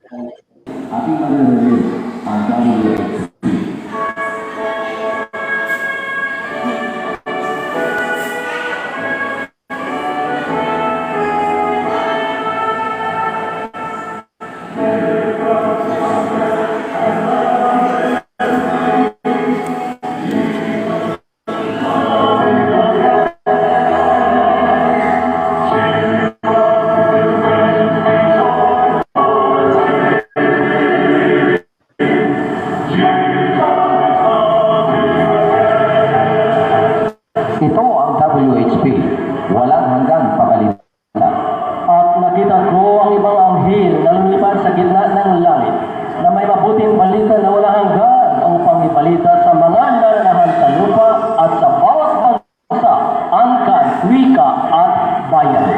Ating maririnig ang WHP. Ito ang WHP, walang hanggang pabalita. At nakita ko ang ibang anghel na lumilipad sa gitna ng langit na may mabuting balita na walang hanggan upang ibalita sa mga naranahan sa lupa at sa bawat bansa, angkan, wika at bayan.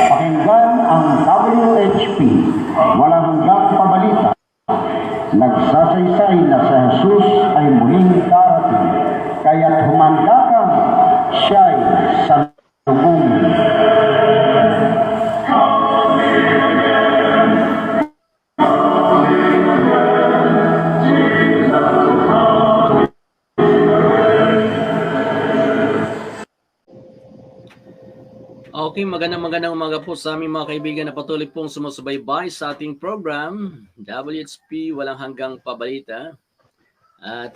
Pakinggan ang WHP, walang hanggang pabalita. Nagsasaysay na sa Jesus ay muling darating, kaya't humanda kang siya'y salubungin. Okay, magandang umaga po sa aming mga kaibigan na patuloy pong sumusubaybay sa ating program, WHP Walang Hanggang Pabalita. At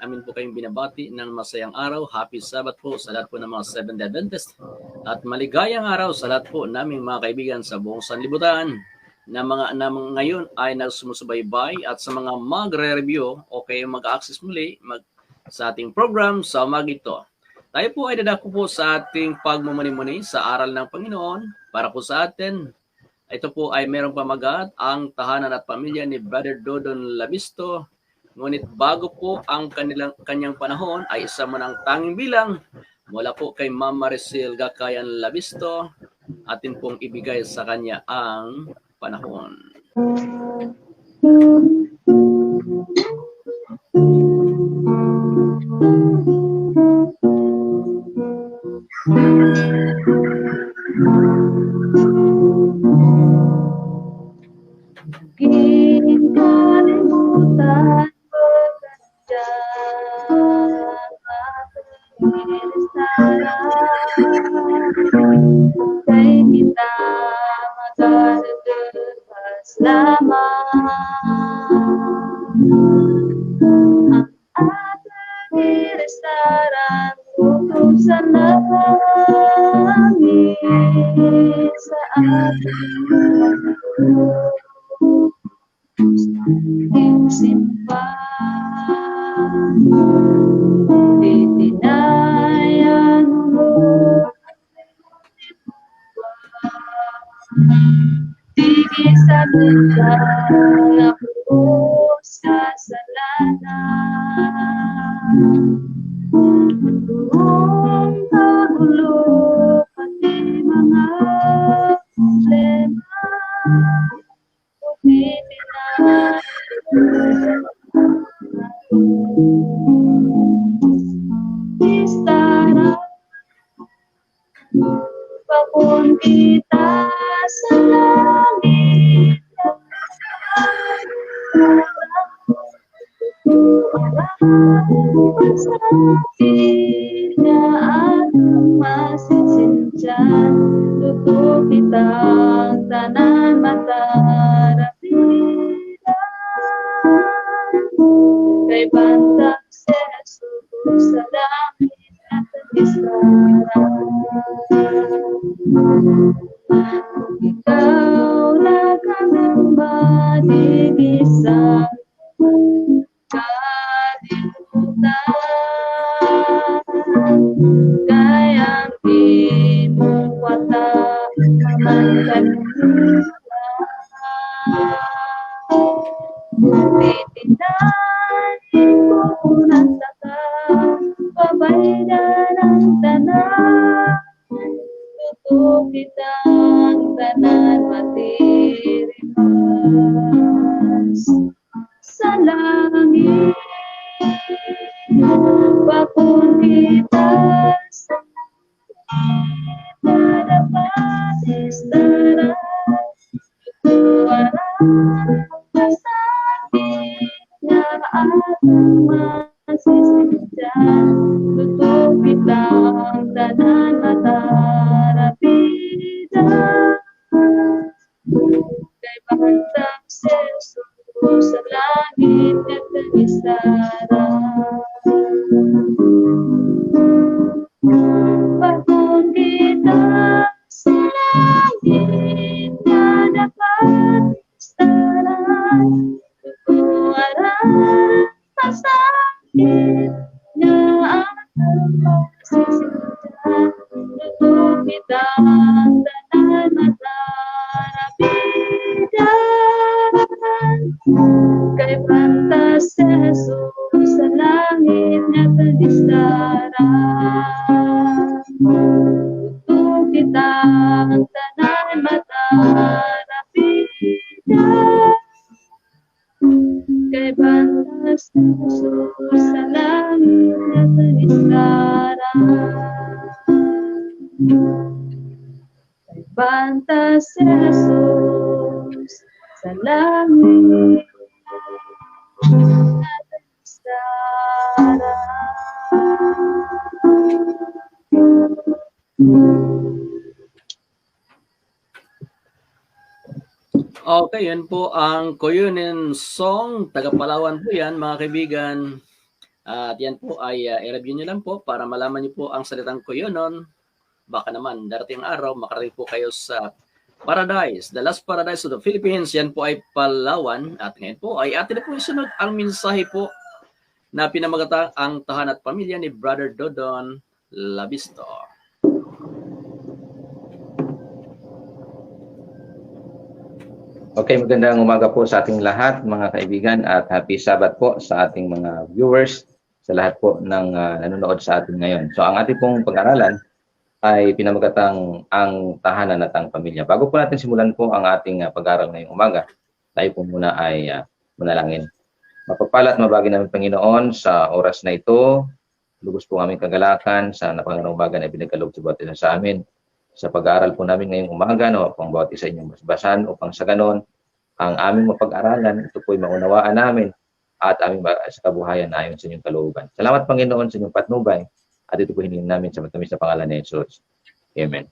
amin po kayong binabati ng masayang araw. Happy Sabbath po sa lahat po ng mga Seventh-day Adventist. At maligayang araw sa lahat po naming mga kaibigan sa buong sanlibutan na ngayon ay nagsumusubaybay at sa mga magre-review o kayo mag-access muli sa ating program sa umaga ito. Tayo po ay dadako po sa ating pagmumuni-muni sa aral ng Panginoon para po sa atin. Ito po ay merong pamagat ang tahanan at pamilya ni Brother Dodon Labisto. Ngunit bago po ang kanyang panahon ay isa mo ng tanging bilang mula po kay Ma'am Maricel Gakayan Labisto. Atin pong ibigay sa kanya ang panahon. Aking kalimutan pagkandang kay kita magdadagpas lamang ang ating iristaran tutok sa langit sa ating simpan itinayan mo tigis sa lupa na buhos kasalanan buong kagulo pati mga problema Istara Pakun kita sa langit sa atina at masisinsyan tutup kitang tanan matarapilan kay bantang si Jesus sa langit at istara. Ikaw na kang matigisang kalimutan kayang kinuwata naman kanila bitinahin ko ng taka pabayda ng tanan tutup kitang tanan matirimas sa langit pakun kita sa langit na dapat istara tutuan Tutup kitang tanan matarapidan. Kay bantang si Jesus sa langit at kanisara. Pagkong kita sa langit na dapat istaran, tutuaran pasakit na ating pasisimulan. Tutup kitang tanan matarapidan. Kay pantas si Jesus sa langit niya kanistaran. Tutup kitang tanan matarapidan. Kay pantas si Jesus sa langit niya kanistaran. Kay pantas si Jesus sa langit na kanistaran. Okay, yan po ang Koyunin Song. Taga Palawan po yan, mga kaibigan. At yan po ay i-review nyo lang po para malaman nyo po ang salitang Koyunon. Baka naman, darating araw, makarating po kayo sa Paradise, the last paradise of the Philippines. Yan po ay Palawan. At ngayon po ay atin na po isunod ang mensahe po na pinamagatang ang tahan at pamilya ni Brother Dodon Labisto. Okay, magandang umaga po sa ating lahat, mga kaibigan, at happy Sabbath po sa ating mga viewers, sa lahat po ng nanonood sa atin ngayon. So, ang ating pong pag-aralan ay pinamagatang ang tahanan at ang pamilya. Bago po natin simulan po ang ating pag-aaral ngayong umaga, tayo po muna ay manalangin. Mapagpala at mabagi namin Panginoon sa oras na ito. Lubos po aming kagalakan sa napakagandang umaga na ibinagkaloob sa bawat isa sa amin. Sa pag-aaral po namin ngayong umaga, no, pang bawat isa inyong basbasan upang sa ganon, ang aming mapag-aralan, ito po ay maunawaan namin at aming sa kabuhayan ayon sa inyong kalooban. Salamat Panginoon sa inyong patnubay at ito po hiningin namin sa matamis na pangalan ni Jesus. Amen.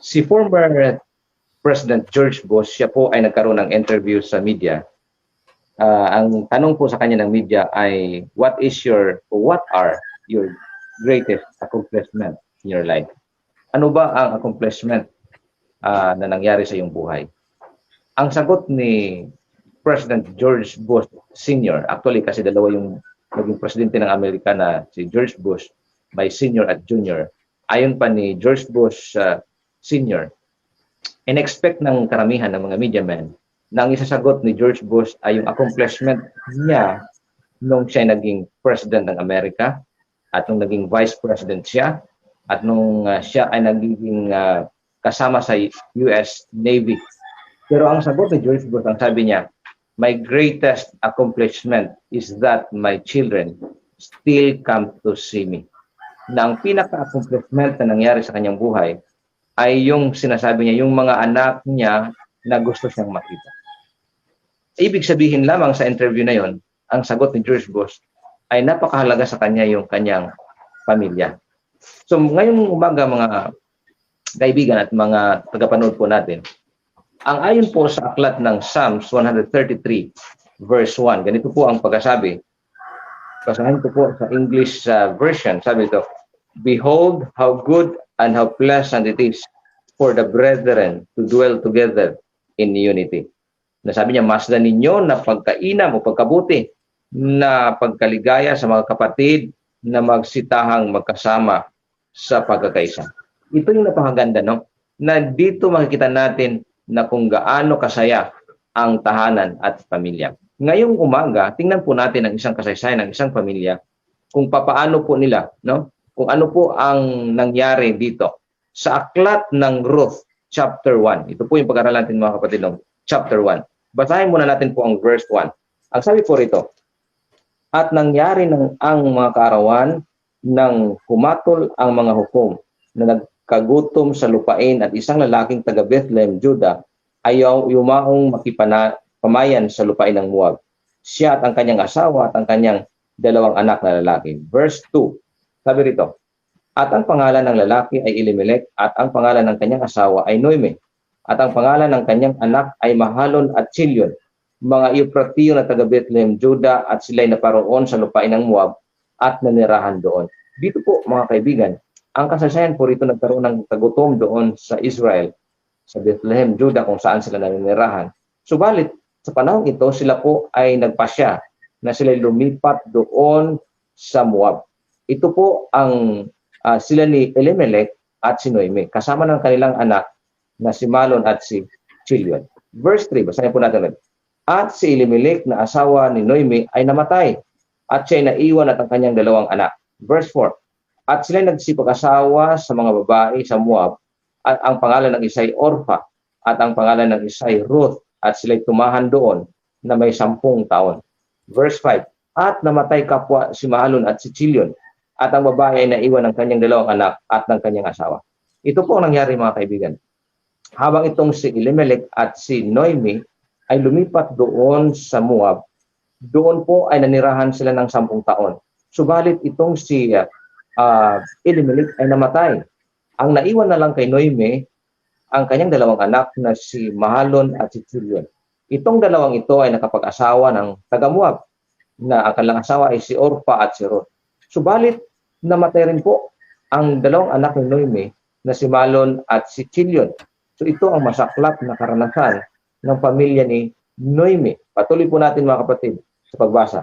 Si former President George Bush, siya po ay nagkaroon ng interview sa media. Ang tanong po sa kanya ng media ay, what are your greatest accomplishment in your life? Ano ba ang accomplishment na nangyari sa iyong buhay? Ang sagot ni President George Bush Sr., actually kasi dalawa yung naging presidente ng Amerika na si George Bush, may senior at junior. Ayon pa ni George Bush Sr., in-expect ng karamihan ng mga media men na ang isasagot ni George Bush ay yung accomplishment niya nung siya naging president ng Amerika at nung naging vice president siya at nung siya ay naging kasama sa US Navy. Pero ang sagot ni George Bush, ang sabi niya, my greatest accomplishment is that my children still come to see me. Na ang pinaka-accomplishment na nangyari sa kanyang buhay ay yung sinasabi niya, yung mga anak niya na gusto siyang makita. Ibig sabihin lamang sa interview na yon, ang sagot ni George Bush ay napakahalaga sa kanya yung kanyang pamilya. So ngayong umaga mga kaibigan at mga tagapanood po natin, ang ayon po sa aklat ng Psalms 133 verse 1, ganito po ang pagkasabi. Basahin ko po sa English version, sabi ito, behold how good and how pleasant it is for the brethren to dwell together in unity. Nasabi niya, masdan ninyo na pagkainam o pagkabuti na pagkaligaya sa mga kapatid na magsitahang magkasama sa pagkakaisa. Ito yung napakaganda, no? Na dito makikita natin na kung gaano kasaya ang tahanan at pamilya. Ngayong umaga, tingnan po natin ang isang kasaysayan ng isang pamilya, kung papaano po nila, no? Kung ano po ang nangyari dito. Sa aklat ng Ruth, chapter 1. Ito po yung pag-aralan natin mga kapatid, no? Chapter 1. Basahin muna natin po ang verse 1. Ang sabi po rito, at nangyari ang mga kaarawan nang humatol ang mga hukom na nagkagutom sa lupain at isang lalaking taga Bethlehem, Judah, ayaw yumaong pamayan sa lupain ng Moab. Siya at ang kanyang asawa at ang kanyang dalawang anak na lalaki. Verse 2, sabi rito, at ang pangalan ng lalaki ay Elimelech, at ang pangalan ng kanyang asawa ay Noemi, at ang pangalan ng kanyang anak ay Mahalon at Chilion, mga Euprateo na taga Bethlehem, Juda, at sila'y naparoon sa lupain ng Moab at nanirahan doon. Dito po mga kaibigan, ang kasaysayan po rito nagkaroon ng tagutom doon sa Israel, sa Bethlehem, Juda, kung saan sila nanirahan. Subalit, sa panahon ito, sila po ay nagpasya na sila'y lumipat doon sa Moab. Ito po ang sila ni Elimelech at si Noemi, kasama ng kanilang anak na si Mahlon at si Chilion. Verse 3, basahin po natin ulit. At si Elimelech na asawa ni Noemi ay namatay, at siya ay naiwan at ang kanyang dalawang anak. Verse 4, at sila nagsipag-asawa sa mga babae sa Moab, at ang pangalan ng isa ay Orpha, at ang pangalan ng isa ay Ruth, at sila'y tumahan doon na may 10 taon. Verse 5, at namatay kapwa si Mahlon at si Chilion, at ang babae ay naiwan ng kanyang dalawang anak at ng kanyang asawa. Ito po ang nangyari mga kaibigan. Habang itong si Elimelech at si Noemi ay lumipat doon sa Moab, doon po ay nanirahan sila ng 10 taon. Subalit itong si Elimelech ay namatay. Ang naiwan na lang kay Noemi ang kanyang dalawang anak na si Mahalon at si Chilion. Itong dalawang ito ay nakapag-asawa ng taga-Moab, na ang kanilang asawa ay si Orpha at si Ruth. Subalit namatay rin po ang dalawang anak ni Noemi na si Mahlon at si Chilion. So ito ang masaklap na karanasan ng pamilya ni Noemi. Patuloy po natin mga kapatid sa pagbasa.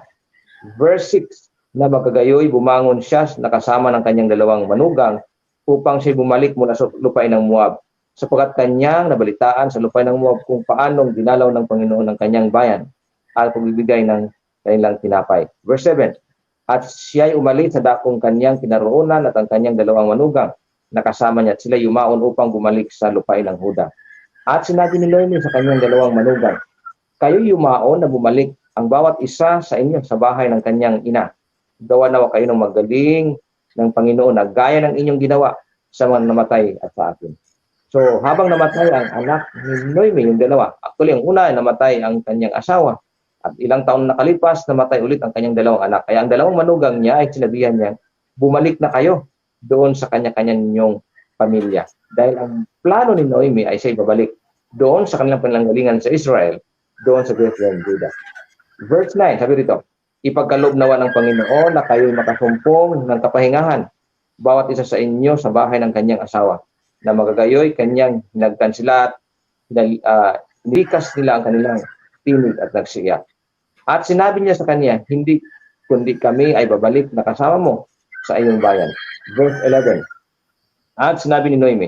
Verse 6, na magagayoy bumangon siya na kasama ng kanyang dalawang manugang upang siya bumalik mula sa lupain ng Moab, sapagkat kanyang nabalitaan sa lupain ng Moab kung paanong dinalaw ng Panginoon ng kanyang bayan at pagbibigay ng kanilang tinapay. Verse 7, at siya'y umalis sa dakong kanyang kinaroonan at ang kanyang dalawang manugang na kasama niya, at sila yumaon upang bumalik sa lupain ng Huda. At sinabi ni Noemi sa kanyang dalawang manugang, kayo yumaon na bumalik ang bawat isa sa inyo sa bahay ng kanyang ina. Gawa nawa kayo ng magaling ng Panginoon na gaya ng inyong ginawa sa mga namatay at sa akin. So habang namatay ang anak ni Noemi, yung dalawa, actually ang una ay namatay ang kanyang asawa, at ilang taon nakalipas, namatay ulit ang kanyang dalawang anak. Kaya ang dalawang manugang niya ay sinabihan niya, bumalik na kayo doon sa kanya-kanya ninyong pamilya. Dahil ang plano ni Noemi ay siya babalik doon sa kanilang pananggalingan sa Israel, doon sa Bethlehem, Judah. Verse 9, sabi rito, ipagkaloob nawa ng Panginoon na kayo'y makasumpong ng kapahingahan, bawat isa sa inyo sa bahay ng kanyang asawa, na magagayoy kanyang hinagkan sila at nilikas nila ang kanilang tinig at nagsiyak. At sinabi niya sa kanya, hindi kundi kami ay babalik na kasama mo sa iyong bayan. Verse 11, at sinabi ni Noemi,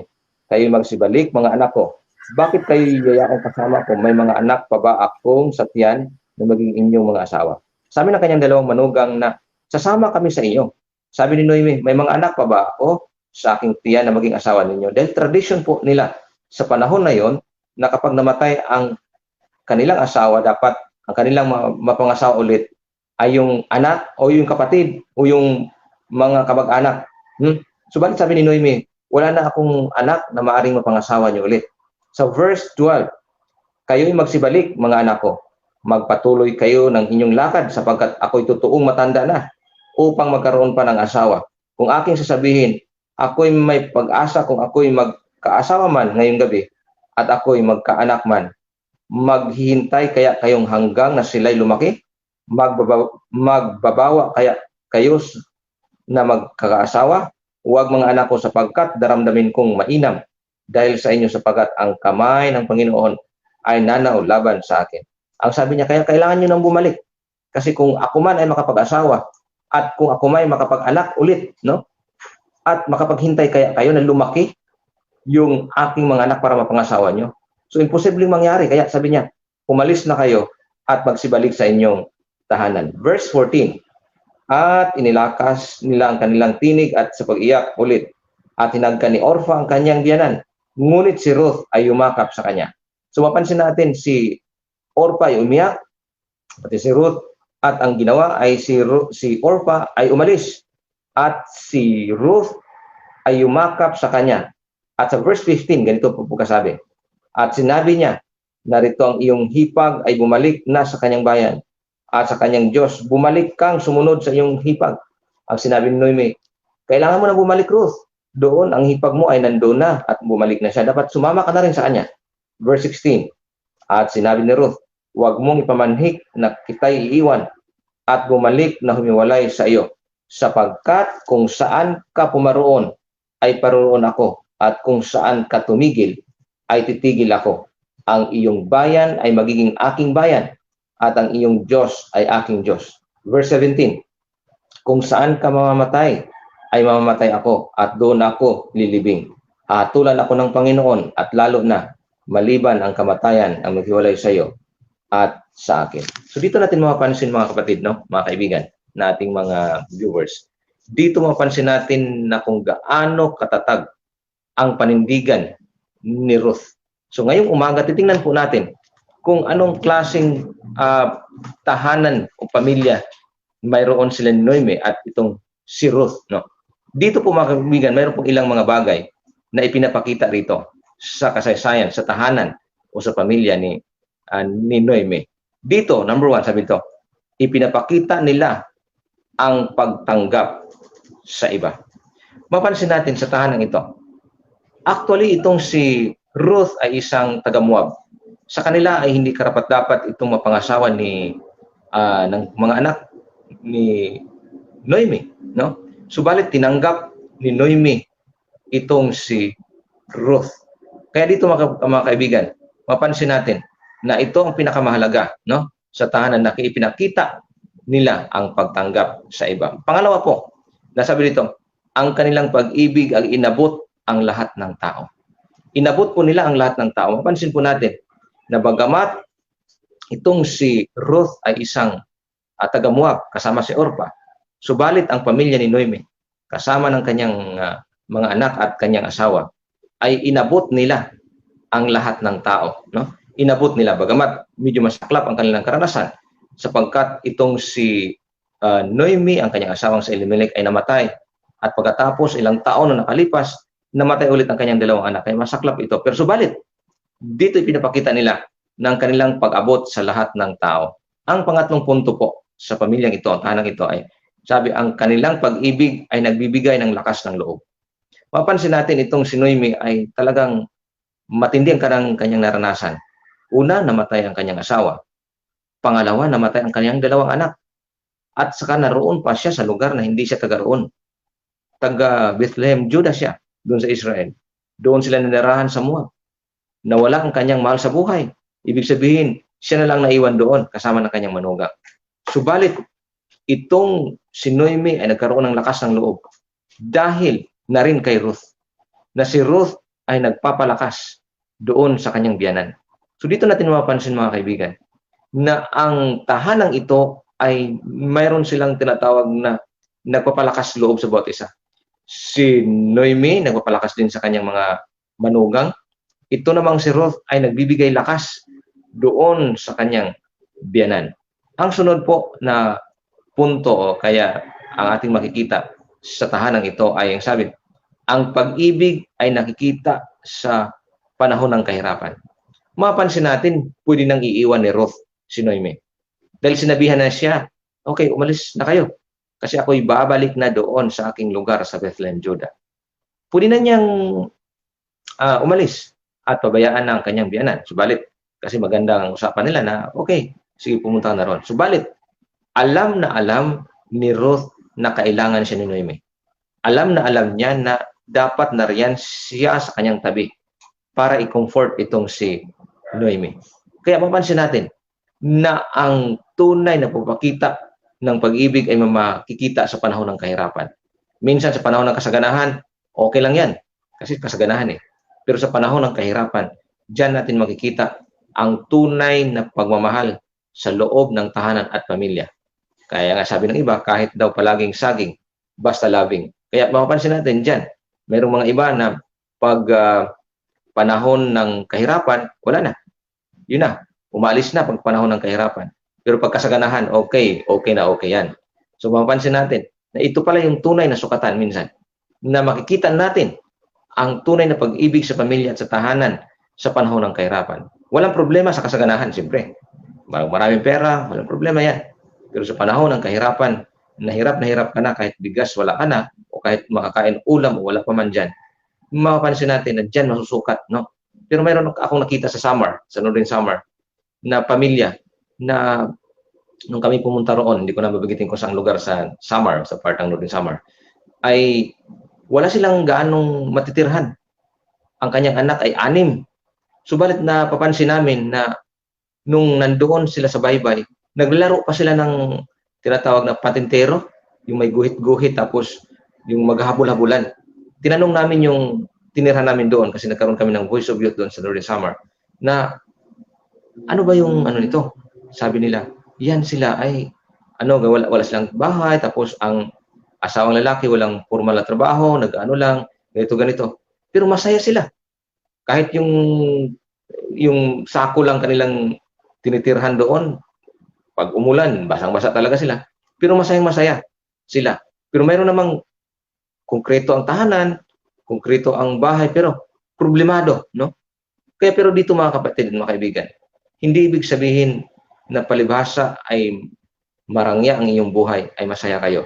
kayo magsibalik mga anak ko, bakit kayo yayaong kasama ko? May mga anak pa ba akong sa tiyan na maging inyong mga asawa? Sabi ng kanyang dalawang manugang na, sasama kami sa iyo. Sabi ni Noemi, may mga anak pa ba ako sa aking tiyan na maging asawa ninyo? Dahil tradition po nila sa panahon na yon, na kapag namatay ang kanilang asawa, dapat ang kanilang mapangasawa ulit ay yung anak o yung kapatid o yung mga kamag-anak. Subalit sabi ni Noemi, wala na akong anak na maaring mapangasawa niyo ulit. Sa verse 12, kayo'y magsibalik mga anak ko, magpatuloy kayo ng inyong lakad sapagkat ako'y totoong matanda na upang magkaroon pa ng asawa. Kung aking sasabihin, ako'y may pag-asa kung ako'y magkaasawa man ngayong gabi at ako'y magkaanak man, maghihintay kaya kayong hanggang na sila'y lumaki? Magbabawa kaya kayo na magkakaasawa? Huwag mga anak ko sapagkat daramdamin kong mainam dahil sa inyo sapagkat ang kamay ng Panginoon ay nanao laban sa akin. Ang sabi niya, kaya kailangan nyo nang bumalik. Kasi kung ako man ay makapag-asawa at kung ako man ay makapag-anak ulit, no? At makapaghintay kaya kayo na lumaki yung aking mga anak para mapangasawa nyo. So imposibleng mangyari. Kaya sabi niya, umalis na kayo at magsibalik sa inyong tahanan. Verse 14, at inilakas nila ang kanilang tinig at sa pag-iyak ulit. At hinagkan ni Orpha ang kanyang biyanan. Ngunit si Ruth ay yumakap sa kanya. So mapansin natin si Orpha ay umiyak, pati si Ruth, at ang ginawa ay si Orpha ay umalis. At si Ruth ay yumakap sa kanya. At sa verse 15, ganito po kasabi. At sinabi niya, narito ang iyong hipag ay bumalik na sa kanyang bayan. at sa kanyang Diyos, bumalik kang sumunod sa iyong hipag. Ang sinabi ni Noemi, kailangan mo na bumalik, Ruth. Doon, ang hipag mo ay nandoon na at bumalik na siya. Dapat sumama ka na rin sa kanya. Verse 16, at sinabi ni Ruth, huwag mong ipamanhik na kita'y iiwan at bumalik na humiwalay sa iyo. Sapagkat kung saan ka pumaroon, ay paroroon ako. At kung saan ka tumigil, ay titigil ako. Ang iyong bayan ay magiging aking bayan. At ang iyong Diyos ay aking Diyos. Verse 17, kung saan ka mamamatay, ay mamamatay ako at doon ako lilibing. Hatulan ako ng Panginoon at lalo na maliban ang kamatayan ang maghiwalay sa iyo at sa akin. So dito natin mapapansin mga kapatid, no, mga kaibigan, na ating mga viewers. Dito mapapansin natin na kung gaano katatag ang panindigan ni Ruth. So ngayong umaga, titingnan po natin kung anong klaseng tahanan o pamilya mayroon sila ni Noemi at itong si Ruth. No? Dito po mga kaibigan, mayroon pong ilang mga bagay na ipinapakita rito sa kasaysayan, sa tahanan o sa pamilya ni Noemi. Dito, number 1, sabi ito, ipinapakita nila ang pagtanggap sa iba. Mapansin natin sa tahanan ito. Actually, itong si Ruth ay isang taga-Moab. Sa kanila ay hindi karapat-dapat itong mapangasawa ng mga anak ni Noemi, no? Subalit tinanggap ni Noemi itong si Ruth. Kaya dito mga kaibigan, mapansin natin na ito ang pinakamahalaga, no? Sa tahanan na ipinakita nila ang pagtanggap sa iba. Pangalawa po, nasabi dito, ang kanilang pag-ibig ay inabot ang lahat ng tao. Inabot po nila ang lahat ng tao. Mapansin po natin na bagamat itong si Ruth ay isang taga-Moab kasama si Orpa, subalit ang pamilya ni Noemi kasama ng kanyang mga anak at kanyang asawa ay inabot nila ang lahat ng tao, no? Inabot nila bagamat medyo masaklap ang kanilang karanasan sapagkat itong si Noemi, ang kanyang asawang si Elimelech ay namatay at pagkatapos ilang taon na nakalipas, namatay ulit ang kanyang dalawang anak. Kaya masaklap ito. Pero subalit, dito ipinapakita nila ng kanilang pag-abot sa lahat ng tao. Ang pangatlong punto po sa pamilyang ito, ang tahanang ito ay, sabi, ang kanilang pag-ibig ay nagbibigay ng lakas ng loob. Mapansin natin itong si Noemi ay talagang matindi ang kanyang naranasan. Una, namatay ang kanyang asawa. Pangalawa, namatay ang kanyang dalawang anak. At saka naroon pa siya sa lugar na hindi siya taga-roon. Taga Bethlehem, Judah siya, doon sa Israel. Doon sila nanirahan sa Moab. Nawala ang kanyang mahal sa buhay. Ibig sabihin, siya na lang naiwan doon kasama ng kanyang manugang. Subalit, itong si Noemi ay nagkaroon ng lakas ng loob dahil na rin kay Ruth. Na si Ruth ay nagpapalakas doon sa kanyang biyanan. So dito natin mapapansin mga kaibigan na ang tahanang ito ay mayroon silang tinatawag na nagpapalakas loob sa bawat isa. Si Noemi nagpapalakas din sa kanyang mga manugang. Ito namang si Ruth ay nagbibigay lakas doon sa kanyang biyanan. Ang sunod po na punto o kaya ang ating makikita sa tahanang ito ay ang sabi, ang pag-ibig ay nakikita sa panahon ng kahirapan. Mapansin natin, pwede nang iiwan ni Ruth si Noemi. Dahil sinabihan na siya, okay, umalis na kayo. Kasi ako'y babalik na doon sa aking lugar sa Bethlehem, Judah. Pwede na niyang umalis at pabayaan na ang kanyang biyanan. Subalit, kasi magandang usapan nila na, okay, sige, pumunta na ron. Subalit, alam na alam ni Ruth na kailangan siya ni Noemi. Alam na alam niya na dapat nariyan siya sa kanyang tabi para i-comfort itong si Noemi. Kaya mapansin natin na ang tunay na pagpapakita ng pag-ibig ay makikita sa panahon ng kahirapan. Minsan sa panahon ng kasaganahan, okay lang yan. Kasi kasaganahan eh. Pero sa panahon ng kahirapan, diyan natin makikita ang tunay na pagmamahal sa loob ng tahanan at pamilya. Kaya nga sabi ng iba, kahit daw palaging saging, basta labing. Kaya mapapansin natin dyan, mayroong mga iba na pag panahon ng kahirapan, wala na. Yun na, umalis na pag panahon ng kahirapan. Pero pag kasaganahan, okay na okay yan. So mapapansin natin na ito pala yung tunay na sukatan minsan. Na makikita natin ang tunay na pag-ibig sa pamilya at sa tahanan sa panahon ng kahirapan. Walang problema sa kasaganahan, siyempre. Maraming pera, walang problema yan. Pero sa panahon ng kahirapan, na hirap ka na kahit bigas wala ka na, o kahit makakain ulam o wala pa man dyan, mapapansin natin na dyan masusukat, no? Pero mayroon akong nakita sa Northern Samar, na pamilya na nung kami pumunta roon, hindi ko na mabagitin kung saang lugar sa Samar, sa part ng Northern Samar, ay wala silang gaanong matitirhan. Ang kanyang anak ay 6. Subalit na papansin namin na nung nandoon sila sa baybay, naglalaro pa sila ng tinatawag na patintero, yung may guhit-guhit tapos yung maghahabol-habulan. Tinanong namin yung tinirhan namin doon kasi nagkaroon kami ng Voice of Youth doon sa Northern Samar na ano ba yung ano nito? Sabi nila, yan sila ay wala silang bahay tapos ang asawang lalaki walang formal na trabaho, nag-ano lang, ganito. Pero masaya sila. Kahit yung sako lang kanilang tinitirhan doon, pag umulan, basang-basa talaga sila. Pero masayang-masaya sila. Pero mayroon namang konkreto ang tahanan, konkreto ang bahay, pero problemado, no? Kaya pero dito mga kapatid, mga kaibigan, hindi ibig sabihin na palibhasa ay marangya ang iyong buhay, ay masaya kayo.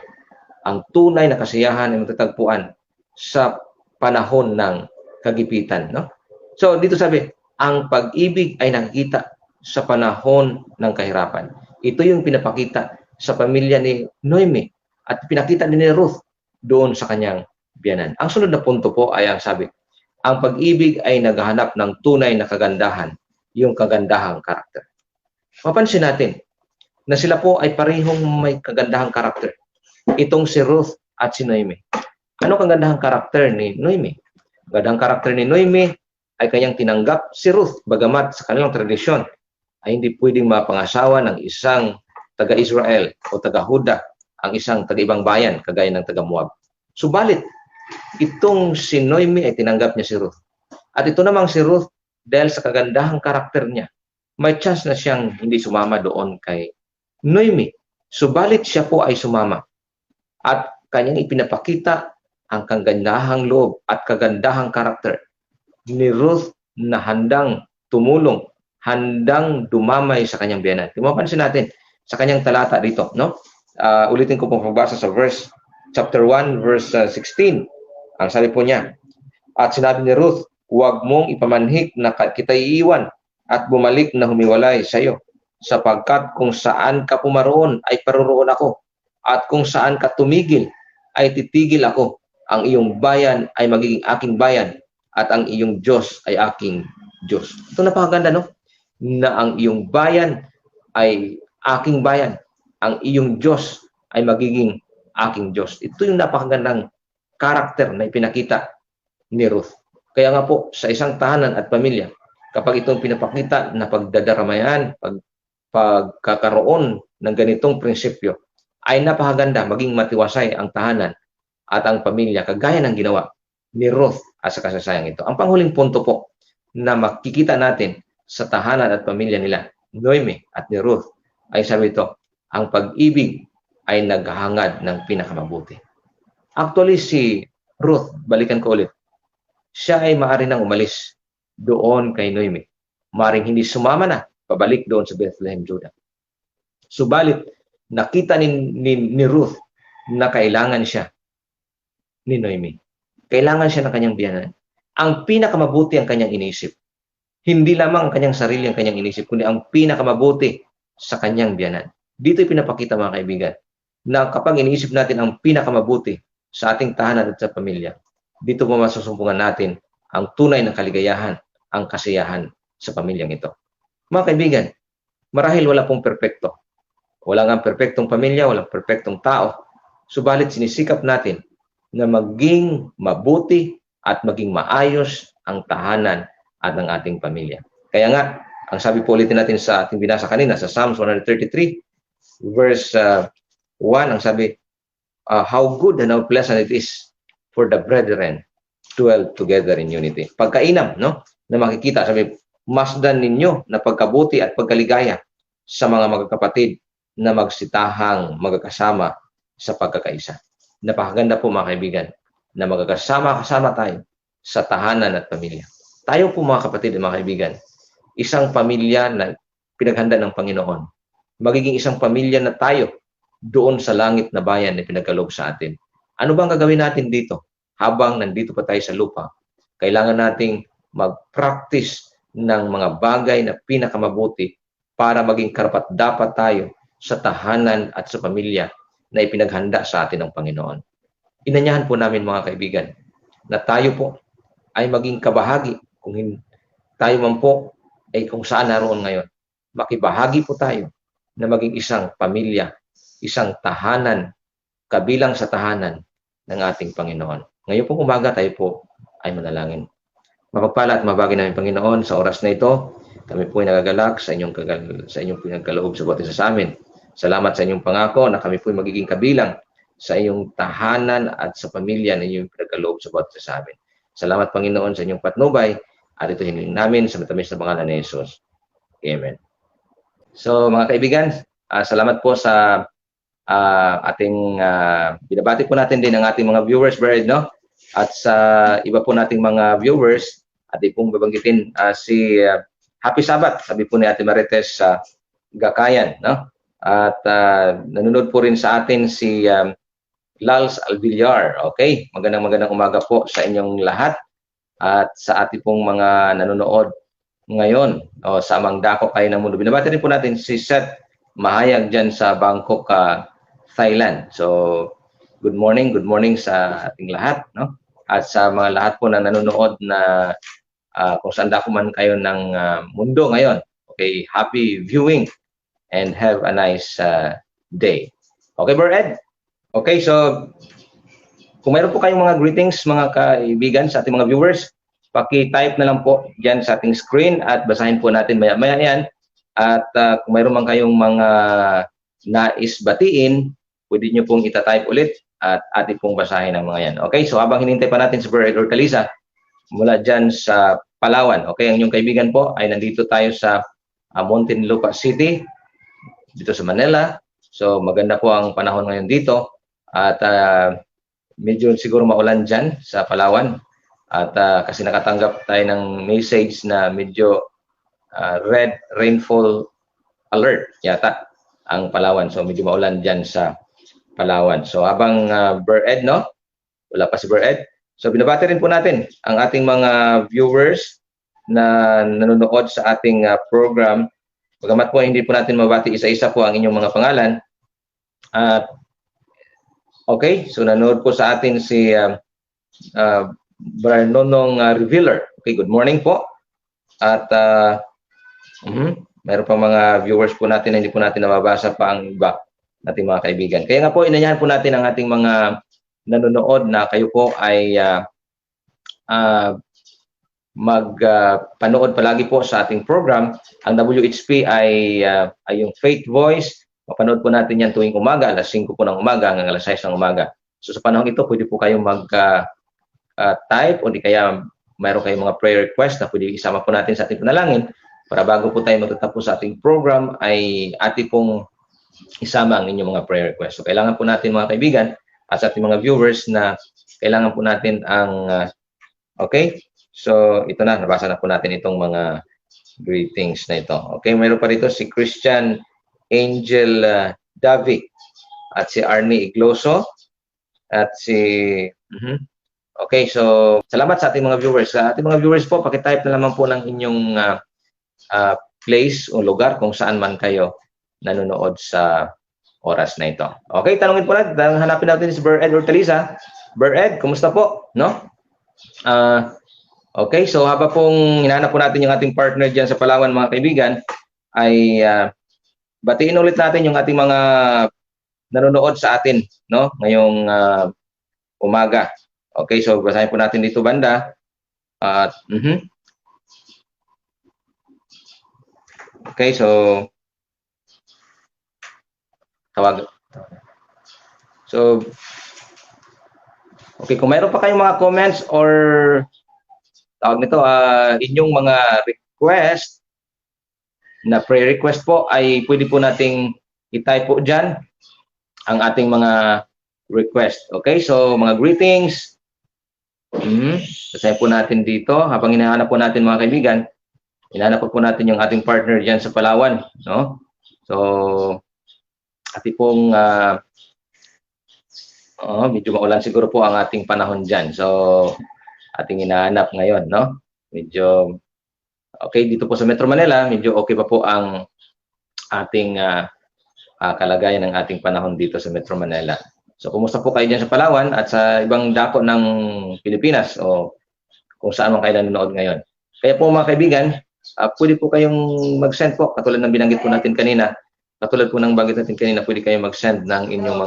Ang tunay na kasiyahan ay matatagpuan sa panahon ng kagipitan, no? So dito sabi, ang pag-ibig ay nakikita sa panahon ng kahirapan. Ito yung pinapakita sa pamilya ni Noemi at pinakita din ni Ruth doon sa kanyang biyanan. Ang sunod na punto po ay ang sabi, ang pag-ibig ay naghahanap ng tunay na kagandahan, yung kagandahang karakter. Mapansin natin na sila po ay parehong may kagandahang karakter. Itong si Ruth at si Noemi. Ano kagandahang karakter ni Noemi? Kagandahang karakter ni Noemi ay kanyang tinanggap si Ruth, bagamat sa kanilang tradisyon ay hindi pwedeng mapangasawa ng isang taga-Israel o taga-Huda ang isang taga-ibang bayan, kagaya ng taga-Moab. Subalit, itong si Noemi ay tinanggap niya si Ruth. At ito namang si Ruth, dahil sa kagandahang karakter niya, may chance na siyang hindi sumama doon kay Noemi. Subalit siya po ay sumama. At kanyang ipinapakita ang kagandahang loob at kagandahang karakter ni Ruth na handang tumulong, handang dumamay sa kanyang biyanan. Mapansin natin sa kanyang talata dito, no? Ulitin ko pong pagbasa sa chapter 1, verse 16. Ang sabi po niya, at sinabi ni Ruth, huwag mong ipamanhik na kita iiwan at bumalik na humiwalay sa iyo, sapagkat kung saan ka pumaroon ay paroroon ako, at kung saan ka tumigil ay titigil ako. Ang iyong bayan ay magiging aking bayan, at ang iyong Diyos ay aking Diyos. Ito napakaganda, no? Na ang iyong bayan ay aking bayan, ang iyong Diyos ay magiging aking Diyos. Ito yung napakagandang karakter na ipinakita ni Ruth. Kaya nga po, sa isang tahanan at pamilya, kapag itong pinapakita na pagdadaramayan, pagkakaroon ng ganitong prinsipyo, ay napakaganda maging matiwasay ang tahanan at ang pamilya, kagaya ng ginawa ni Ruth at sa kasasayang ito. Ang panghuling punto po na makikita natin sa tahanan at pamilya nila, Noemi at ni Ruth, ay sabi ito, ang pag-ibig ay naghahangad ng pinakamabuti. Actually, si Ruth, balikan ko ulit, siya ay maaari nang umalis doon kay Noemi. Maaring hindi sumama na, pabalik doon sa Bethlehem, Judah. Subalit, nakita ni Ruth na kailangan siya ni Noemi. Kailangan siya ng kanyang biyanan. Ang pinakamabuti ang kanyang inisip. Hindi lamang ang kanyang sarili ang kanyang inisip, kundi ang pinakamabuti sa kanyang biyanan. Dito ipinapakita, mga kaibigan, na kapag iniisip natin ang pinakamabuti sa ating tahanan at sa pamilya, dito po masusumpungan natin ang tunay na kaligayahan, ang kasiyahan sa pamilyang ito. Mga kaibigan, marahil wala pong perpekto. Wala nga perpektong pamilya, walang perpektong tao. Subalit sinisikap natin na maging mabuti at maging maayos ang tahanan at ng ating pamilya. Kaya nga, ang sabi po ulitin natin sa ating binasa kanina, sa Psalms 133, verse 1, ang sabi, how good and how pleasant it is for the brethren dwell together in unity. Pagkainam, no? Na makikita, sabi, masdan ninyo na pagkabuti at pagkaligaya sa mga magkakapatid na magsitahang magkakasama sa pagkakaisa. Napakaganda po, mga kaibigan, na magkakasama-kasama tayo sa tahanan at pamilya. Tayo po, mga kapatid at mga kaibigan, isang pamilya na pinaghanda ng Panginoon magiging isang pamilya na tayo doon sa langit na bayan na pinagkaloob sa atin. Ano bang gagawin natin dito habang nandito pa tayo sa lupa? Kailangan nating mag-practice ng mga bagay na pinakamabuti para maging karapat-dapat tayo sa tahanan at sa pamilya na ipinaghanda sa atin ng Panginoon. Inanyahan po namin mga kaibigan na tayo po ay maging kabahagi kung tayo man po ay kung saan naroon ngayon. Makibahagi po tayo na maging isang pamilya, isang tahanan, kabilang sa tahanan ng ating Panginoon. Ngayon pong umaga tayo po ay manalangin. Mapagpala at mabagi namin Panginoon sa oras na ito. Kami po ay nagagalak sa inyong pinagkaloob sa bawat isa sa amin. Salamat sa inyong pangako na kami po ay magiging kabilang sa iyong tahanan at sa pamilya na inyong pinagkaloob sa bawat isa sa amin. Salamat Panginoon sa inyong patnubay at ito hiniling namin sa matamis na pangalan ni Jesus. Amen. So mga kaibigan, salamat po sa ating binabati po natin din ang ating mga viewers, Brad, no? At sa iba po nating mga viewers, ating pong babanggitin si Happy Sabat, sabi po ni Ate Marites sa Gakayan, no? At nanonood po rin sa atin si Lals Alvillar. Okay, magandang umaga po sa inyong lahat at sa ating pong mga nanonood ngayon sa amang dako kayo ng mundo. Binabati rin po natin si Seth Mahayag dyan sa Bangkok, Thailand. So, good morning sa ating lahat, no? At sa mga lahat po na nanonood na kung saan dako man kayo ng mundo ngayon. Okay, happy viewing and have a nice day. Okay, Bro Ed? Okay, so kung mayroon po kayong mga greetings, mga kaibigan sa ating mga viewers, paki-type na lang po dyan sa ating screen at basahin po natin maya-maya yan. At kung mayroon man kayong mga nais batiin, pwede nyo pong itatype ulit at ating pong basahin ang mga yan. Okay, so habang hinintay pa natin si Bro Ed Hortaliza mula dyan sa Palawan. Okay, ang inyong kaibigan po ay nandito tayo sa Muntinlupa City, dito sa Manila. So maganda po ang panahon ngayon dito at medyo siguro maulan dyan sa Palawan at kasi nakatanggap tayo ng message na medyo red rainfall alert yata ang Palawan. So medyo maulan dyan sa Palawan. So habang Bro Ed, no? Wala pa si Bro Ed. So binabati rin po natin ang ating mga viewers na nanonood sa ating program. Bagamat po hindi po natin mabati isa-isa po ang inyong mga pangalan. Okay, so nanonood po sa atin si Barnonong Revealer. Okay, good morning po. At mayroon pa mga viewers po natin na hindi po natin nababasa pa ang iba nating mga kaibigan. Kaya nga po, inanyahan po natin ang ating mga nanonood na kayo po ay magpanood palagi po sa ating program. Ang WHP ay yung Faith Voice. Mapanood po natin yan tuwing umaga, alas 5 po ng umaga hanggang alas 6 ng umaga. So sa panahon ito, pwede po kayong mag-type o di kaya mayroon kayong mga prayer request na pwede isama po natin sa ating panalangin para bago po tayo magtatapos sa ating program ay ating pong isama ang inyong mga prayer request. So kailangan po natin mga kaibigan at sa ating mga viewers na kailangan po natin ang okay? So ito na, nabasa na po natin itong mga greetings na ito. Okay, mayroon pa rito si Christian Angel Davic at si Arnie Igloso at si okay, so salamat sa ating mga viewers. Sa ating mga viewers po, paki-type na naman po ng inyong place o lugar kung saan man kayo nanonood sa oras na ito. Okay, tanungin po natin, hanapin natin si Bro Ed Hortaliza. Bro Ed, kumusta po? No? Okay, so haba pong hinahanap po natin yung ating partner dyan sa Palawan, mga kaibigan, ay batiin ulit natin yung ating mga nanonood sa atin, no? Ngayong umaga. Okay, so basahin po natin dito banda. Okay, so tawag. So okay, kung mayroon pa kayong mga comments or tawag nito, inyong mga request na prayer request po ay pwede po nating i-type po dyan ang ating mga request. Okay, so mga greetings. Basahin po natin dito habang hinahanap po natin mga kaibigan. Hinahanap po natin yung ating partner dyan sa Palawan, no? So, ati pong medyo maulan siguro po ang ating panahon dyan. So, ating hinahanap ngayon, no? Medyo okay dito po sa Metro Manila, medyo okay pa po ang ating kalagayan ng ating panahon dito sa Metro Manila. So, kumusta po kayo dyan sa Palawan at sa ibang dako ng Pilipinas o kung saan man kayo nanonood ngayon? Kaya po mga kaibigan, pwede po kayong mag-send po, katulad ng binanggit po natin kanina, pwede kayong mag-send ng inyong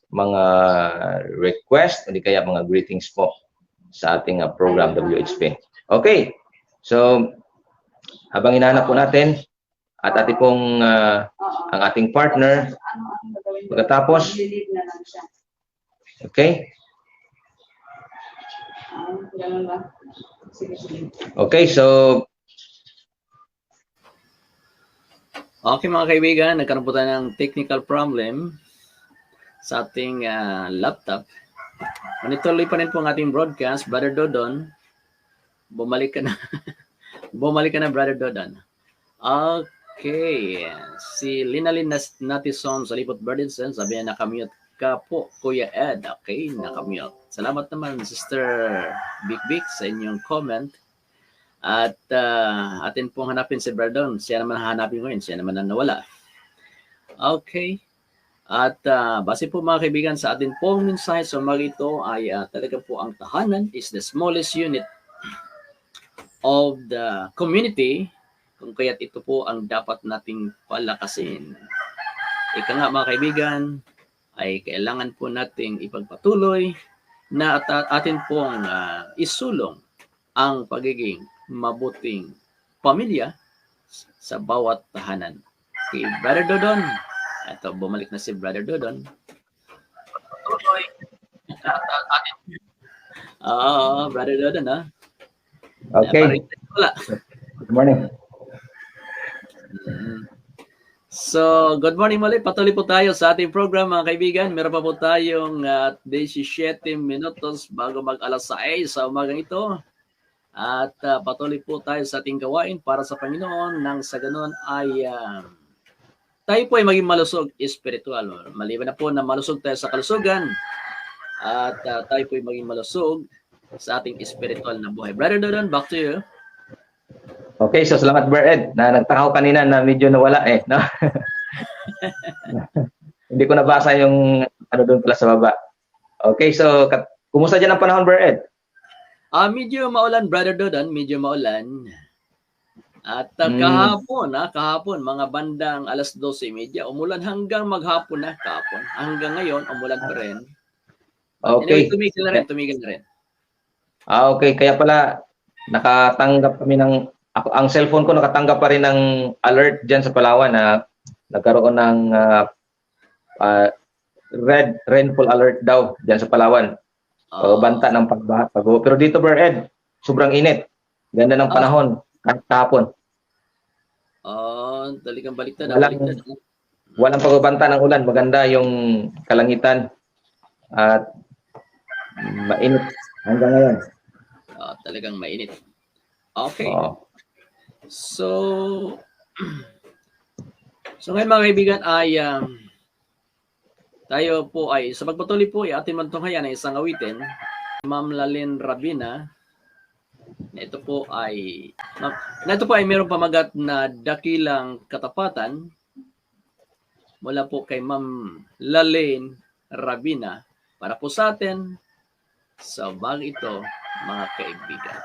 mga request, hindi kaya mga greetings po sa ating program WHP. Okay, so habang hinahanap po natin at ating pong ang ating partner, pagkatapos, okay? Okay, so Okay mga kaibigan, nagkaroon po tayo ng technical problem sa ating laptop. Manituloy pa rin po ang ating broadcast. Brother Dodon, bumalik ka na. Bumalik ka na, Brother Dodon. Okay. Si Linalyn Natison sa Lipot Burdenson, sabi niya nakamute ka po, Kuya Ed. Okay, nakamute. Salamat naman, Sister Big Big, sa inyong comment. At atin pong hanapin si Brandon. Siya naman hanapin ko yun. Siya naman ang nawala. Okay. At base po mga kaibigan sa atin pong mensahe sa umaga ito ay talaga po ang tahanan is the smallest unit of the community. Kung kaya't ito po ang dapat nating palakasin. Ika nga mga kaibigan ay kailangan po nating ipagpatuloy na atin pong isulong ang pagiging mabuting pamilya sa bawat tahanan. Okay, Brother Dodon. Ito, bumalik na si Brother Dodon. Brother Dodon, ha? okay. Good morning. So, good morning muli. Patuloy po tayo sa ating program, mga kaibigan. Meron pa po tayong 17 minutos bago mag-alas 6 sa umagang ito. At patuloy po tayo sa ating gawain para sa Panginoon nang sa ganoon ay tayo po ay maging malusog espiritual. Maliban na po na malusog tayo sa kalusugan at tayo po ay maging malusog sa ating espiritual na buhay. Brother Dodon, back to you. Okay, so salamat Brother Ed na nagtaka ko kanina na medyo nawala no? Hindi ko nabasa yung ano doon pala sa baba. Okay, so kumusta dyan ang panahon Brother Ed? Medyo maulan, Brother Dodon, medyo maulan. At kahapon, mga bandang alas 12:30, umulan hanggang maghapon na kahapon. Hanggang ngayon, umulan pa rin. Okay. Anyway, tumigil na rin. Okay, kaya pala nakatanggap kami ang cellphone ko nakatanggap pa rin ng alert diyan sa Palawan na nagkaroon ng red rainfall alert daw diyan sa Palawan. Banta ng pagbaha. Pero dito, Brother Ed, sobrang init. Ganda ng panahon kahit kahapon. Talagang baliktad. Walang pagbabanta ng ulan. Maganda yung kalangitan. At mainit hanggang ngayon. Talagang mainit. Okay. So ngayon mga kaibigan ay tayo po ay sa pagpatuloy po ay ating mantunghayan ay isang awitin, Ma'am Lalyn Rabina. Ito po ay mayroong pamagat na dakilang katapatan mula po kay Ma'am Lalyn Rabina para po sa atin sa bagay ito mga kaibigan.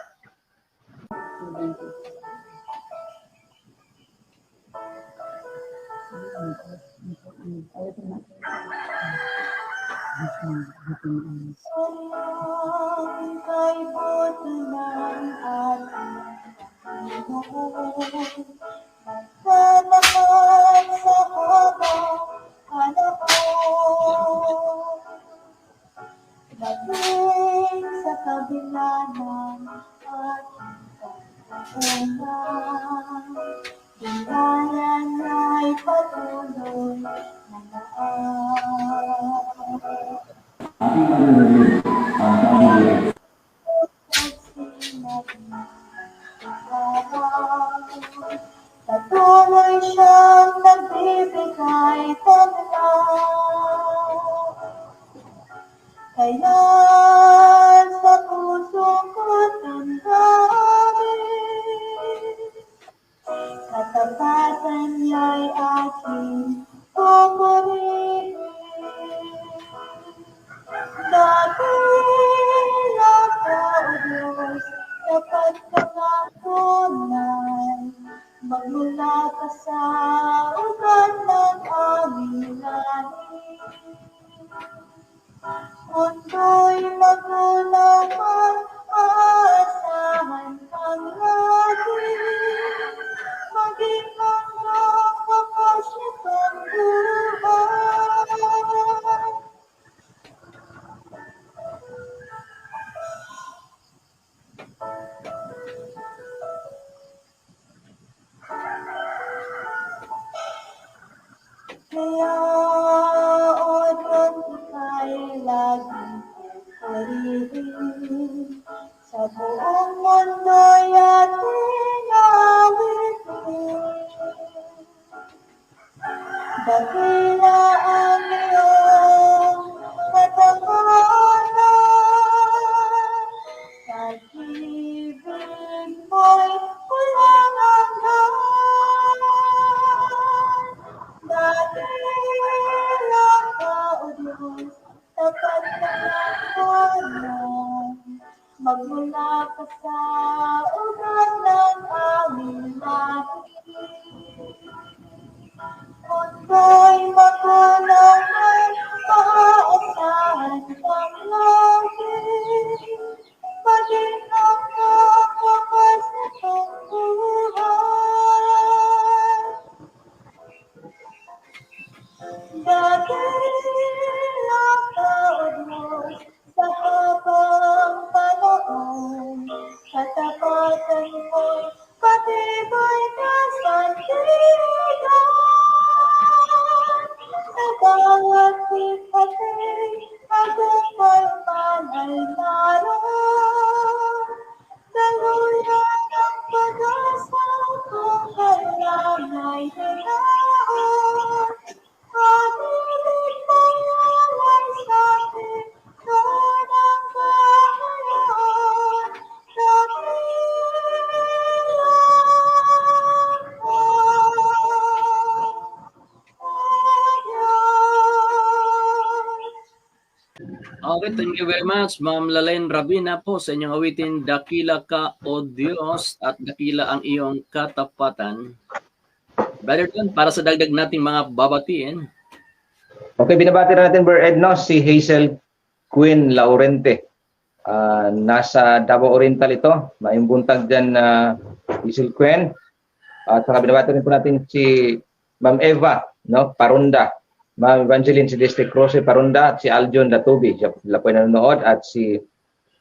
Maging sa kabila ng aking pagkakulang, Binayan ay patuloy na patuloy siyang nagbibigay pag-ibig ay tanlaw. Kaya sa puso ko tanggapin, katapatan niya'y aking pumurihin. Dakila ka, O Diyos, dapat kapatunay, magmula ka sa ugat ng aming lahi. Mundo'y magulang ang aasahan kang lagi, maging ang wakas nitong buhay. Kaya, O Diyos, ika'y laging purihin. Sa buong mundo'y ating awitin. Dakila ang iyong katapangan, pag-ibig mo'y walang hanggan. Dakila ka, O Diyos, tapat na kanan, magmula ka sa ugat ng aming lahi. Mundo'y magulang ay maaasahan kang lagi, maging ang wakas nitong buhay. Dakila ka, O Diyos, sa habang panahon, katapatan mo'y patibay na sandigan. Sa bawat ikhating tagumpay man ay naroon, daluyan ang pag-asa kung kailan ay dinaon. Pag-ibig mo'y alay sa'kin, Lord, hanggang ngayon. Dakila ka, O Diyos. Okay, thank you very much, Ma'am Lalaine Rabina po sa inyong awitin, Dakila ka, O Diyos, at dakila ang iyong katapatan. Brother Don, para sa dagdag nating mga babatiin. Okay, binabati na natin, Brother Ed, no? Si Hazel Queen Laurente. Nasa Davao Oriental ito. Maayong buntag dyan na Hazel Queen. At saka binabati rin po natin si Ma'am Eva, no? Parunda. Ma'am Evangeline si District Rose Parunda at si Aljon Datubi. Sila po ay nanonood. At si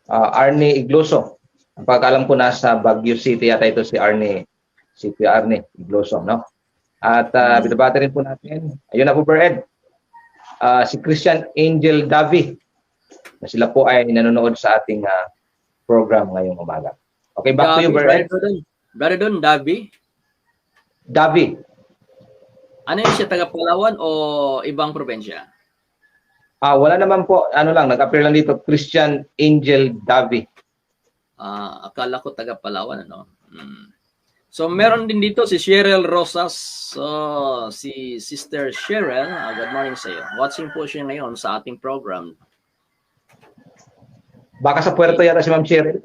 Arnie Igloso. Ang pagkaalam ko nasa Baguio City yata ito si Arnie. Si Arnie Igloso, no? At binabati rin po natin. Ayun na po, Brother Ed. Si Christian Angel Davi. Na sila po ay nanonood sa ating program ngayong umaga. Okay, back to you, Brother Ed. Brother Don, Davi. Davi. Ano yun siya, taga Palawan o ibang probinsya? Wala naman po, ano lang, nag-appear lang dito, Christian Angel Davi. Akala ko taga Palawan, ano? So, meron din dito si Cheryl Rosas. So, si Sister Cheryl, good morning sa iyo. Watching po siya ngayon sa ating program. Baka sa Puerto yata si Ma'am Cheryl.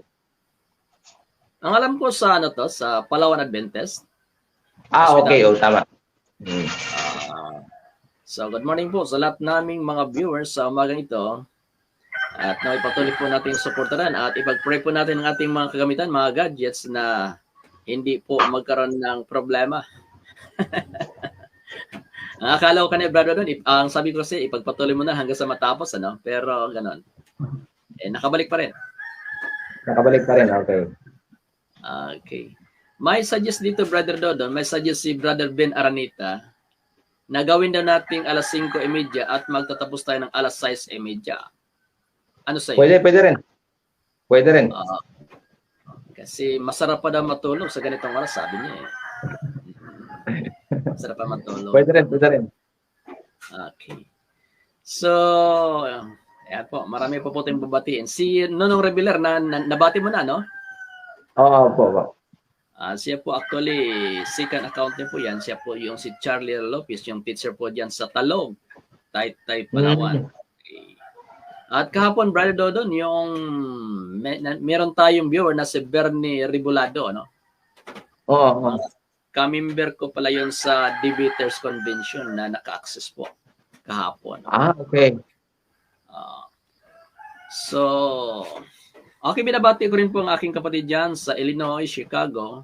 Ang alam ko sa ano to, sa Palawan Adventist. Okay, tama. So, good morning po sa lahat naming mga viewers sa umagang ito. At ipatuloy po natin suportahan at ipag-pray po natin ang ating mga kagamitan, mga gadgets na hindi po magkaroon ng problema. Ang akala ko kanina, brother, doon, ang sabi ko kasi, ipagpatuloy mo na hanggang sa matapos, ano? Pero ganon. Nakabalik pa rin. Nakabalik pa rin, okay. Okay. May suggest dito, Brother Dodon, may suggest si Brother Ben Aranita na gawin daw nating alas 5:30 at magtatapos tayo ng alas 6:30. Ano sa'yo? Pwede rin. Pwede rin. Kasi masarap pa daw matulog sa ganitong oras, sabi niya eh. Sarap pa matulog. Pwede rin, pwede rin. Okay. So, ayan po, marami po po tayong babatiin. Si Nonong Revelar, nabati mo na, no? Oo po. Siya po actually, second account niya po yan. Siya po yung si Charlie Lopez, yung teacher po dyan sa Talog, Taytay, Palawan. Okay. At kahapon, Brother Dodon, yung meron tayong viewer na si Bernie Ribulado, no? Oo. Kamember ko pala yun sa Debaters Convention na naka-access po kahapon. Okay. So, okay, binabati ko rin po ang aking kapatid dyan sa Illinois, Chicago.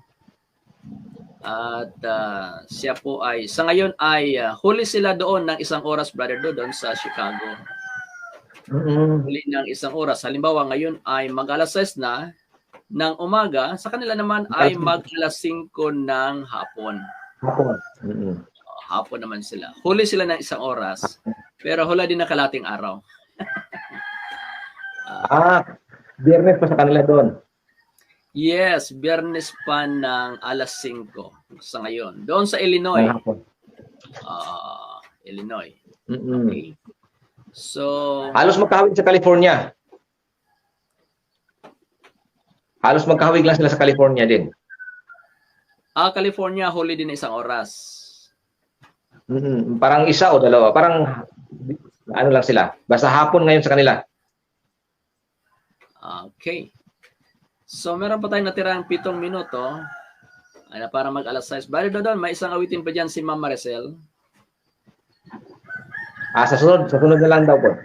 At siya po ay, sa ngayon ay huli sila doon ng 1 oras, Brother Dodon, sa Chicago. Huli ng 1 oras. Halimbawa, ngayon ay mag-alas 6 na ng umaga. Sa kanila naman ay mag-alas 5 ng hapon. Hapon naman sila. Huli sila ng 1 oras. Pero hula din ng kalating araw. Biyernes pa sa kanila doon. Yes, Biyernes pa ng alas 5 sa ngayon. Doon sa Illinois. Illinois. Okay. So, halos magkahawig sa California. Halos magkahawig lang sila sa California din. California, huli din ng 1 oras. Parang 1 o 2. Parang ano lang sila. Basta hapon ngayon sa kanila. Okay. So, meron pa tayong natirang 7 minuto para mag-alas 6. Brother Dodon, may isang awitin pa dyan si Ma'am Maricel. Sa sunod na lang daw po.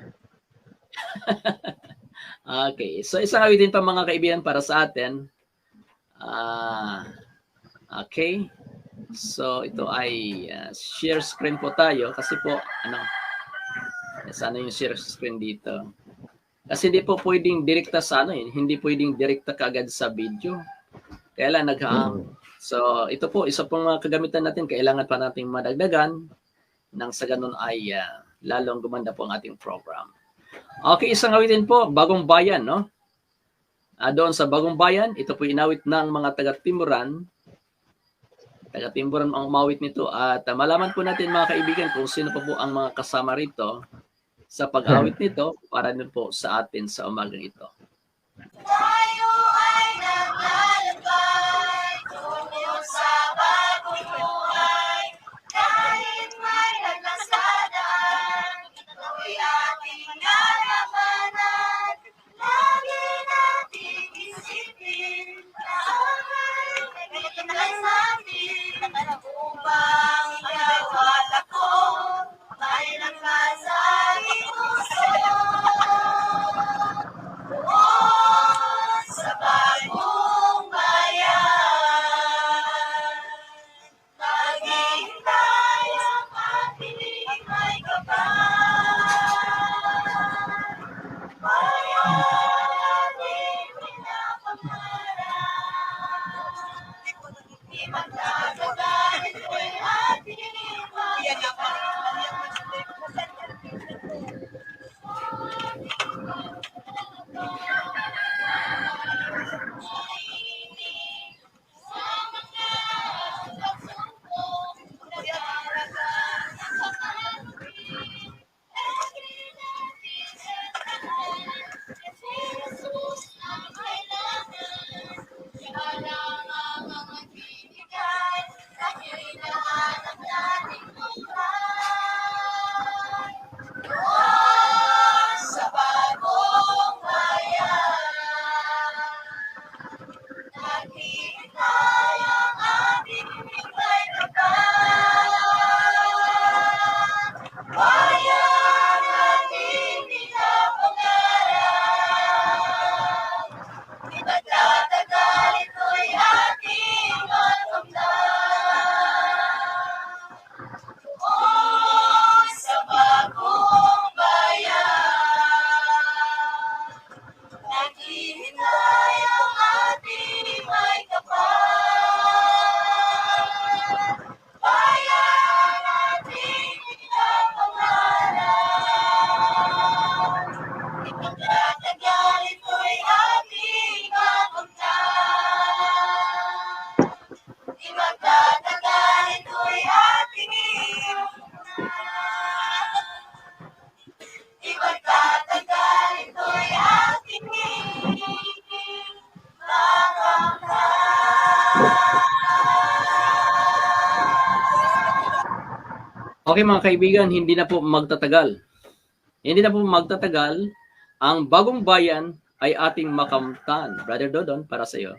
Okay. So, isang awitin pa mga kaibigan para sa atin. Okay. So, ito ay share screen po tayo kasi po, sana yung share screen dito. Kasi hindi po pwedeng direkta sa hindi pwedeng direkta kaagad sa video. Kaya lang naghahang. So, ito po, isa pong mga kagamitan natin, kailangan pa nating madagdagan nang sa ganun ay lalong gumanda po ang ating program. Okay, isang awitin po, Bagong Bayan, no? Doon sa Bagong Bayan, ito po inawit ng mga taga-Timuran. Taga-Timuran ang umawit nito at malaman po natin mga kaibigan kung sino pa po ang mga kasama rito sa pag-awit nito para din po sa atin sa umagang ito. Tayo ay naglalakbay tungo sa bagong buhay. Kahit may naglasadaan, ito'y ating nalamanan. Lagi nating isipin na ang nagbibigay sa atin upang ikaw at ako ay lakas sa ating puso. Sa bagong bayan, maghihintay ang ating may kapal. Bayaning pinapangarap, di magdamag Okay mga kaibigan, hindi na po magtatagal. Hindi na po magtatagal. Ang bagong bayan ay ating makamtan. Brother Dodon, para sa iyo.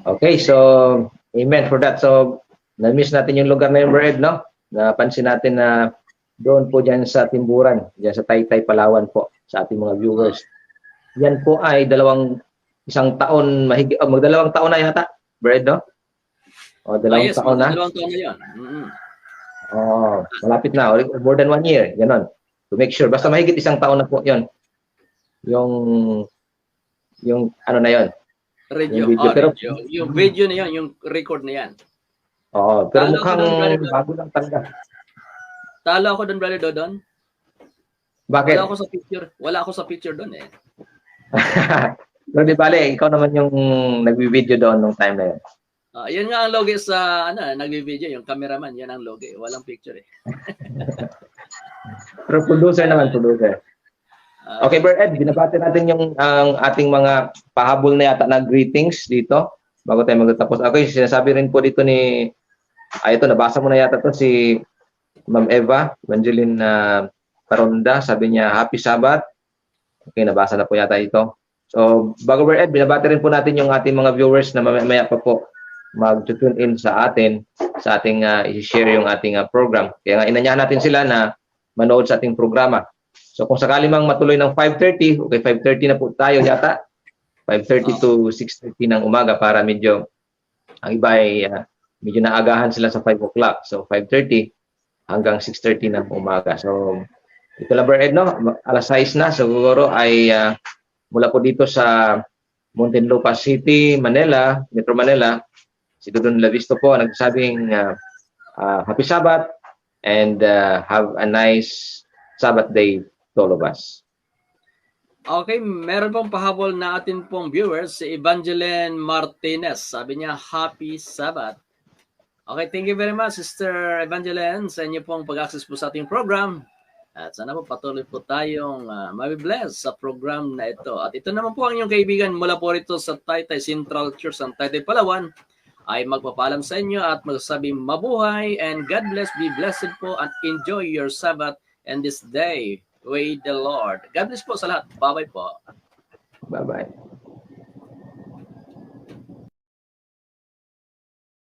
Okay, so amen for that. So na-miss natin yung lugar na yung Brad, no? Napansin natin na doon po dyan sa Timburan, dyan sa Taytay, Palawan po, sa ating mga viewers. Yan po ay isang taon, magdalawang taon na yata, Brad, no? O, dalawang Yes, taon na. dalawang taon na yan. Oh, malapit na, or more than 1 year, ganon. To make sure, basta mahigit isang taon na po yon. Yung ano na yon. Radio, Yung video, pero- radio. Yung video na yan, yung record na yan. Oo, pero Talo ko mukhang doon, Brad. bago lang talaga. Talo ako doon, Brother Dodon. Bakit? Wala ako sa picture. Wala ako sa picture doon eh. Pero di bale, ikaw naman yung nagbi-video doon nung time na yun. Yan nga ang logi sa nagbi-video, yung cameraman, yan ang logi. Walang picture eh. Pero producer naman, producer. Okay, Brad Ed, binabati natin ang ating mga pahabol na yata na greetings dito bago tayo magtatapos. Okay, sinasabi rin po dito ni, ito, nabasa mo na yata to si Ma'am Eva, Evangeline Paronda, sabi niya, Happy Sabbath. Okay, nabasa na po yata ito. So, bago Brad Ed, binabati rin po natin yung ating mga viewers na mamaya pa po mag-tune in sa atin, sa ating i-share yung ating program. Kaya nga, inanyahan natin sila na manood sa ating programa. So kung sakali mang matuloy ng 5:30, okay, 5:30 na po tayo yata. 5:30 to 6:30 ng umaga para medyo, ang iba ay medyo naagahan sila sa 5 o'clock. So 5:30 hanggang 6:30 ng umaga. So ito lang, Brad Ed, no? Alas 6 na. So siguro ay mula po dito sa Muntinlupa City, Manila, Metro Manila, si Dodon Lavisto po nagsabing Happy Sabbath and have a nice Sabbath day to all of us. Okay, meron pong pahabol na atin pong viewers, si Evangeline Martinez. Sabi niya, Happy Sabbath. Okay, thank you very much, Sister Evangeline, sa inyo pong pag-access po sa ating program. At sana po patuloy po tayong mabibless sa program na ito. At ito naman po ang inyong kaibigan mula po rito sa Taytay Central Church ng Taytay, Palawan, ay magpapalam sa inyo at magsasabing mabuhay and God bless, be blessed po and enjoy your Sabbath and this day with the Lord. God bless po sa lahat. Bye-bye po. Bye-bye.